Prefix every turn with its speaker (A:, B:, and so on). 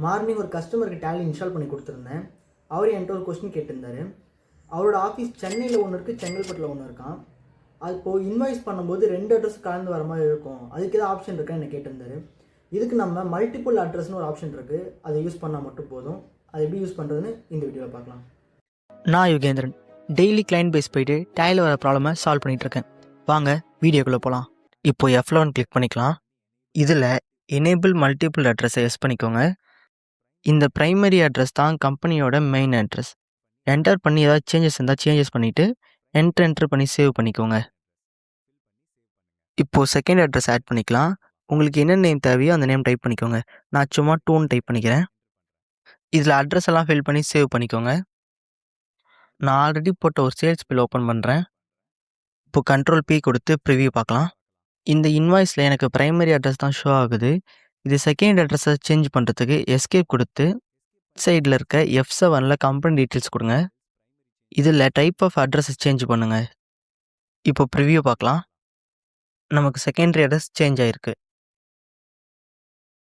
A: Morning ஒரு கஸ்டமருக்கு tally install பண்ணி கொடுத்துருந்தேன். அவர் என்கிட்ட ஒரு கொஸ்டின் கேட்டிருந்தார். அவரோட ஆஃபீஸ் சென்னையில் ஒன்று இருக்குது, செங்கல்பட்டில் ஒன்று இருக்கான். அது இப்போது இன்வாய்ஸ் பண்ணும்போது 2 அட்ரஸ் கலந்து வர மாதிரி இருக்கும். அதுக்கு ஏதாவது ஆப்ஷன் இருக்கா என்ன கேட்டிருந்தார். இதுக்கு நம்ம மல்டிபிள் அட்ரஸ்னு ஒரு ஆப்ஷன் இருக்குது, அதை யூஸ் பண்ணால் மட்டும் போதும். அதை எப்படி யூஸ் பண்ணுறதுன்னு இந்த வீடியோவில் பார்க்கலாம்.
B: நான் யுகேந்திரன். டெய்லி கிளைண்ட் பேஸ் போயிட்டு டேலியில் வர ப்ராப்ளமை சால்வ் பண்ணிகிட்ருக்கேன். வாங்க வீடியோக்குள்ளே போகலாம். இப்போ F11 கிளிக் பண்ணிக்கலாம். இதில் எனேபிள் மல்டிபிள் அட்ரஸை எஸ் பண்ணிக்கோங்க. இந்த ப்ரைமரி அட்ரஸ் தான் கம்பெனியோட மெயின் அட்ரஸ். என்டர் பண்ணி ஏதாவது சேஞ்சஸ் இருந்தால் சேஞ்சஸ் பண்ணிவிட்டு என்ட்ரு பண்ணி சேவ் பண்ணிக்கோங்க. இப்போது செகண்ட் அட்ரஸ் ஆட் பண்ணிக்கலாம். உங்களுக்கு என்ன நேம் தேவையோ அந்த நேம் டைப் பண்ணிக்கோங்க. நான் சும்மா 2ன்னு டைப் பண்ணிக்கிறேன். இதில் அட்ரஸ் எல்லாம் ஃபில் பண்ணி சேவ் பண்ணிக்கோங்க. நான் ஆல்ரெடி போட்ட ஒரு சேல்ஸ் பில் ஓப்பன் பண்ணுறேன். இப்போ Ctrl+P கொடுத்து ப்ரிவியூ பார்க்கலாம். இந்த இன்வாய்ஸில் எனக்கு ப்ரைமரி அட்ரஸ் தான் ஷோ ஆகுது. இது செகண்ட் அட்ரஸை சேஞ்ச் பண்ணுறதுக்கு எஸ்கேப் கொடுத்து சைடில் இருக்க F7ல் கம்பெனி டீட்டெயில்ஸ் கொடுங்க. இதில் டைப் ஆஃப் அட்ரஸை சேஞ்ச் பண்ணுங்கள். இப்போ ப்ரிவியூ பார்க்கலாம். நமக்கு செகண்டரி அட்ரஸ் சேஞ்ச் ஆகிருக்கு.